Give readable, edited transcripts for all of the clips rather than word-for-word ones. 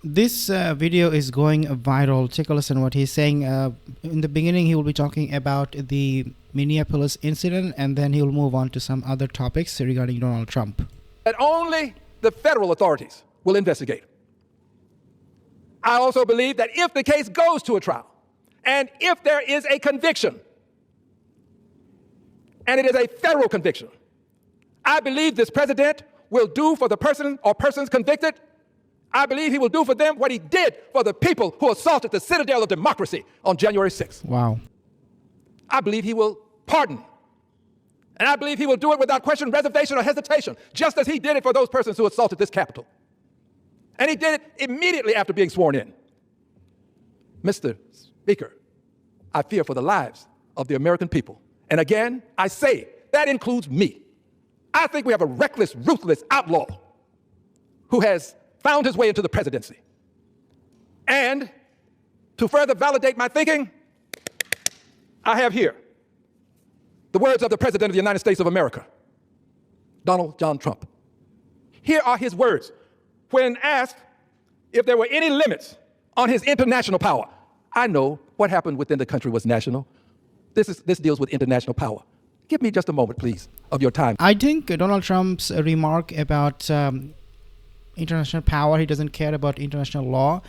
This video is going viral. Take a listen what he's saying. In the beginning, he will be talking about the Minneapolis incident, and then he'll move on to some other topics regarding Donald Trump. That only the federal authorities will investigate. I also believe that if the case goes to a trial, and if there is a conviction, and it is a federal conviction, I believe this president will do for the person or persons convicted. I believe he will do for them what he did for the people who assaulted the citadel of democracy on January 6th. Wow. I believe he will pardon. And I believe he will do it without question, reservation, or hesitation, just as he did it for those persons who assaulted this Capitol. And he did it immediately after being sworn in. Mr. Speaker, I fear for the lives of the American people. And again, I say, that includes me. I think we have a reckless, ruthless outlaw who has found his way into the presidency. And to further validate my thinking, I have here the words of the President of the United States of America, Donald John Trump. Here are his words when asked if there were any limits on his international power. I know what happened within the country was national. This deals with international power. Give me just a moment, please, of your time. I think Donald Trump's remark about international power, he doesn't care about international law,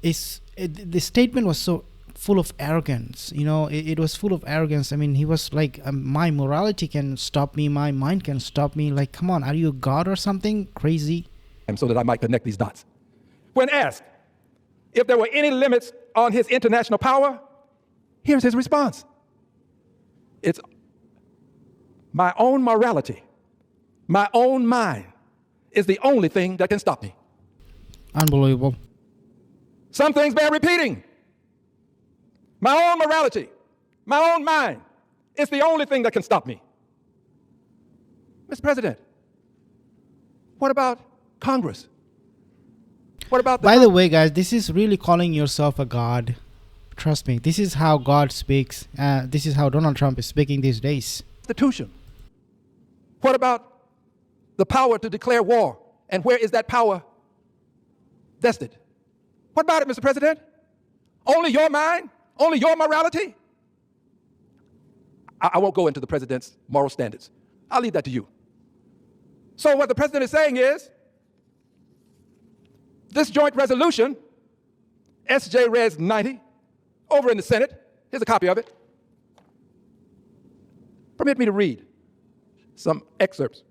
the statement was so full of arrogance. You know, it was full of arrogance. I mean, he was like, my morality can stop me, my mind can stop me. Like, come on, are you a god or something crazy? And so that I might connect these dots. When asked if there were any limits on his international power, here's his response. It's my own morality, my own mind is the only thing that can stop me. Unbelievable. Some things bear repeating. My own morality, my own mind, it's the only thing that can stop me. Mr. President, what about Congress? What about By the way, guys, this is really calling yourself a god. Trust me, this is how God speaks. This is how Donald Trump is speaking these days. Constitution? What about the power to declare war? And where is that power vested? What about it, Mr. President? Only your mind? Only your morality? I won't go into the president's moral standards. I'll leave that to you. So what the president is saying is, this joint resolution, SJ Res 90, over in the Senate, here's a copy of it. Permit me to read some excerpts.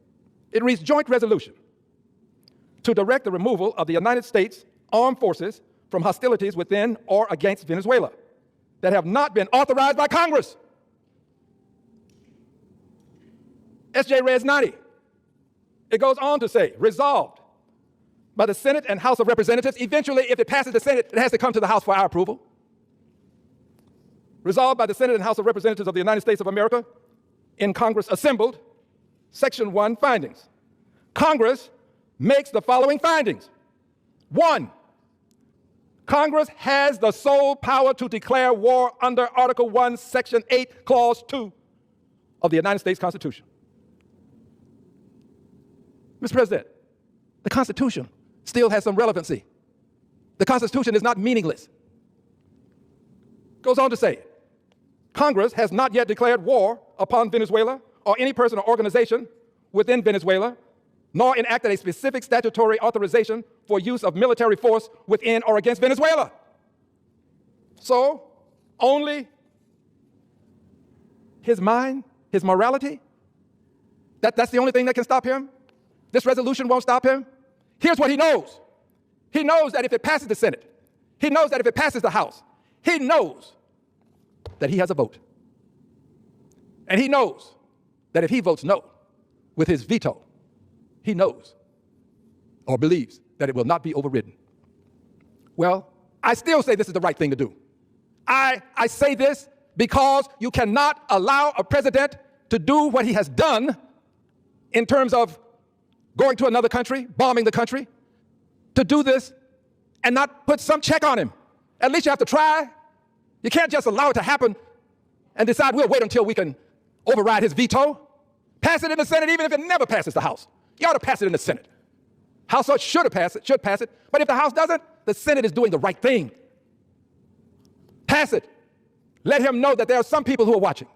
It reads, joint resolution to direct the removal of the United States armed forces from hostilities within or against Venezuela that have not been authorized by Congress. SJ Res 90. It goes on to say, resolved by the Senate and House of Representatives. Eventually, if it passes the Senate, it has to come to the House for our approval. Resolved by the Senate and House of Representatives of the United States of America in Congress assembled. Section 1, findings. Congress makes the following findings. 1, Congress has the sole power to declare war under Article 1, Section 8, Clause 2 of the United States Constitution. Mr. President, the Constitution still has some relevancy. The Constitution is not meaningless. Goes on to say, Congress has not yet declared war upon Venezuela or any person or organization within Venezuela, nor enacted a specific statutory authorization for use of military force within or against Venezuela. So, only his mind, his morality, that's the only thing that can stop him? This resolution won't stop him? Here's what he knows. He knows that if it passes the Senate, he knows that if it passes the House, he knows that he has a vote. And he knows that if he votes no with his veto, he knows or believes that it will not be overridden. Well, I still say this is the right thing to do. I say this because you cannot allow a president to do what he has done in terms of going to another country, bombing the country, to do this and not put some check on him. At least you have to try. You can't just allow it to happen and decide we'll wait until we can override his veto. Pass it in the Senate even if it never passes the House. You ought to pass it in the Senate. House should pass it. But if the House doesn't, the Senate is doing the right thing. Pass it. Let him know that there are some people who are watching.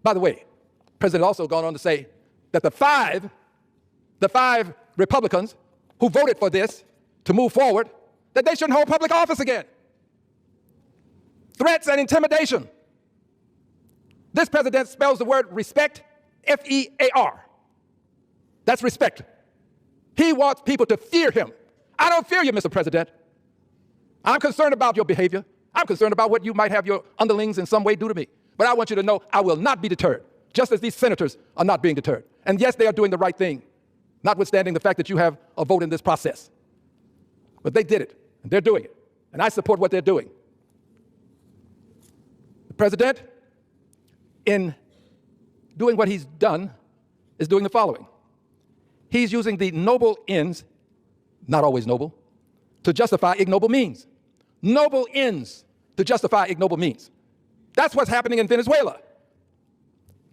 By the way, the president also gone on to say that the five Republicans who voted for this to move forward, that they shouldn't hold public office again. Threats and intimidation. This president spells the word respect, F-E-A-R. That's respect. He wants people to fear him. I don't fear you, Mr. President. I'm concerned about your behavior. I'm concerned about what you might have your underlings in some way do to me. But I want you to know I will not be deterred, just as these senators are not being deterred. And yes, they are doing the right thing, notwithstanding the fact that you have a vote in this process. But they did it, and they're doing it. And I support what they're doing. The president, in doing what he's done, is doing the following. He's using the noble ends, not always noble, to justify ignoble means. Noble ends to justify ignoble means. That's what's happening in Venezuela.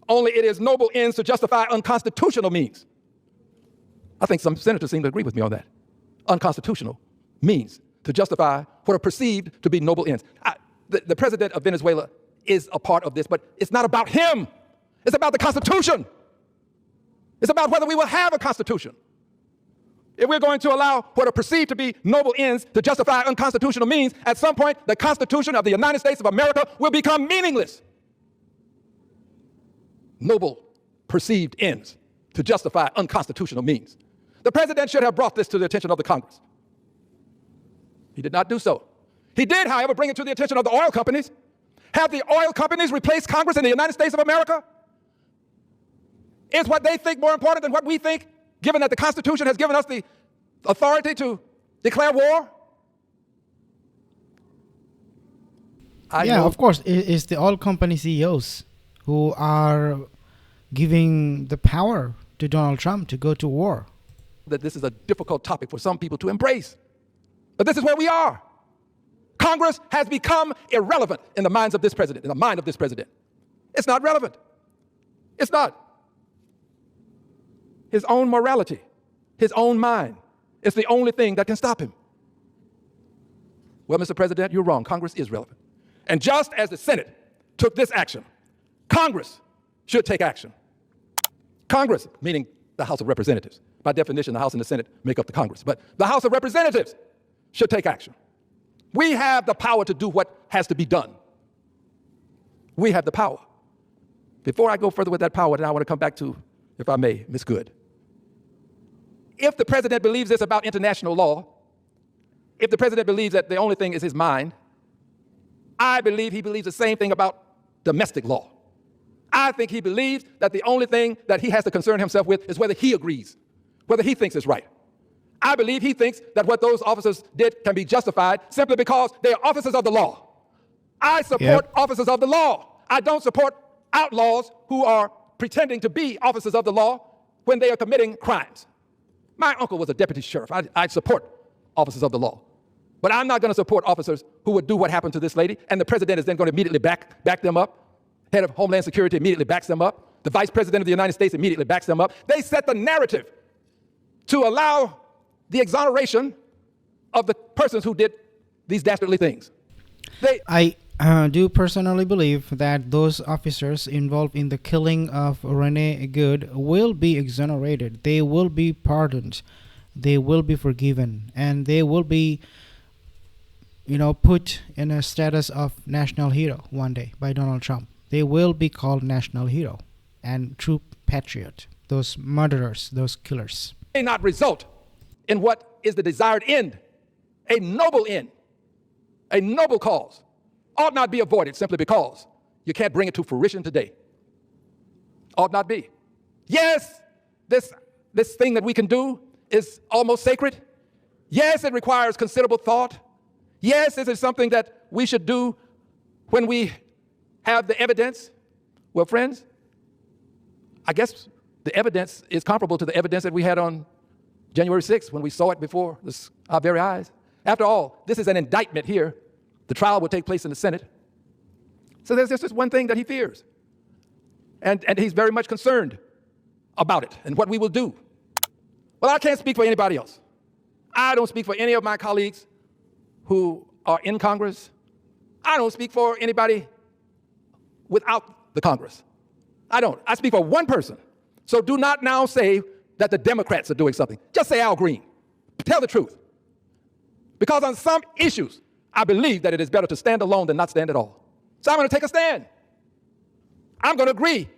Only it is noble ends to justify unconstitutional means. I think some senators seem to agree with me on that. Unconstitutional means to justify what are perceived to be noble ends. The president of Venezuela is a part of this, but it's not about him. It's about the Constitution. It's about whether we will have a Constitution. If we're going to allow what are perceived to be noble ends to justify unconstitutional means, at some point, the Constitution of the United States of America will become meaningless. Noble perceived ends to justify unconstitutional means. The president should have brought this to the attention of the Congress. He did not do so. He did, however, bring it to the attention of the oil companies. Have the oil companies replace Congress in the United States of America? Is what they think more important than what we think, given that the Constitution has given us the authority to declare war? Of course. It's the oil company CEOs who are giving the power to Donald Trump to go to war. That this is a difficult topic for some people to embrace. But this is where we are. Congress has become irrelevant in the minds of this president, in the mind of this president. It's not relevant. It's not. His own morality, his own mind, is the only thing that can stop him. Well, Mr. President, you're wrong. Congress is relevant. And just as the Senate took this action, Congress should take action. Congress, meaning the House of Representatives. By definition, the House and the Senate make up the Congress. But the House of Representatives should take action. We have the power to do what has to be done. We have the power. Before I go further with that power, then I want to come back to, if I may, Ms. Good. If the president believes this about international law, if the president believes that the only thing is his mind, I believe he believes the same thing about domestic law. I think he believes that the only thing that he has to concern himself with is whether he agrees, whether he thinks it's right. I believe he thinks that what those officers did can be justified simply because they are officers of the law. I support officers of the law. I don't support outlaws who are pretending to be officers of the law when they are committing crimes. My uncle was a deputy sheriff. I support officers of the law. But I'm not going to support officers who would do what happened to this lady, and the president is then going to immediately back them up. Head of Homeland Security immediately backs them up. The vice president of the United States immediately backs them up. They set the narrative to allow the exoneration of the persons who did these dastardly things. I do personally believe that those officers involved in the killing of Renee Good will be exonerated. They will be pardoned. They will be forgiven. And they will be, put in a status of national hero one day by Donald Trump. They will be called national hero and true patriot. Those murderers, those killers. May not result in what is the desired end, a noble end, a noble cause, ought not be avoided simply because you can't bring it to fruition today. Ought not be. Yes, this thing that we can do is almost sacred. Yes, it requires considerable thought. Yes, this is something that we should do when we have the evidence. Well, friends, I guess the evidence is comparable to the evidence that we had on January 6th when we saw it before our very eyes. After all, this is an indictment here. The trial will take place in the Senate. So there's just one thing that he fears. And he's very much concerned about it and what we will do. Well, I can't speak for anybody else. I don't speak for any of my colleagues who are in Congress. I don't speak for anybody without the Congress. I don't. I speak for one person. So do not now say that the Democrats are doing something. Just say Al Green. Tell the truth. Because on some issues, I believe that it is better to stand alone than not stand at all. So I'm going to take a stand. I'm going to agree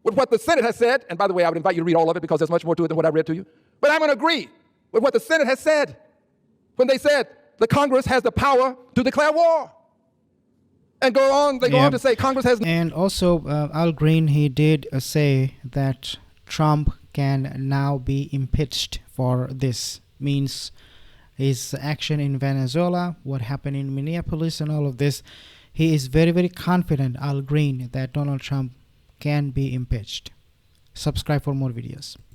with what the Senate has said. And by the way, I would invite you to read all of it because there's much more to it than what I read to you. But I'm going to agree with what the Senate has said when they said the Congress has the power to declare war. And go on, they go on to say Congress has... And also, Al Green, he did say that Trump can now be impeached for this. Means his action in Venezuela, what happened in Minneapolis and all of this. He is very, very confident, Al Green, that Donald Trump can be impeached. Subscribe for more videos.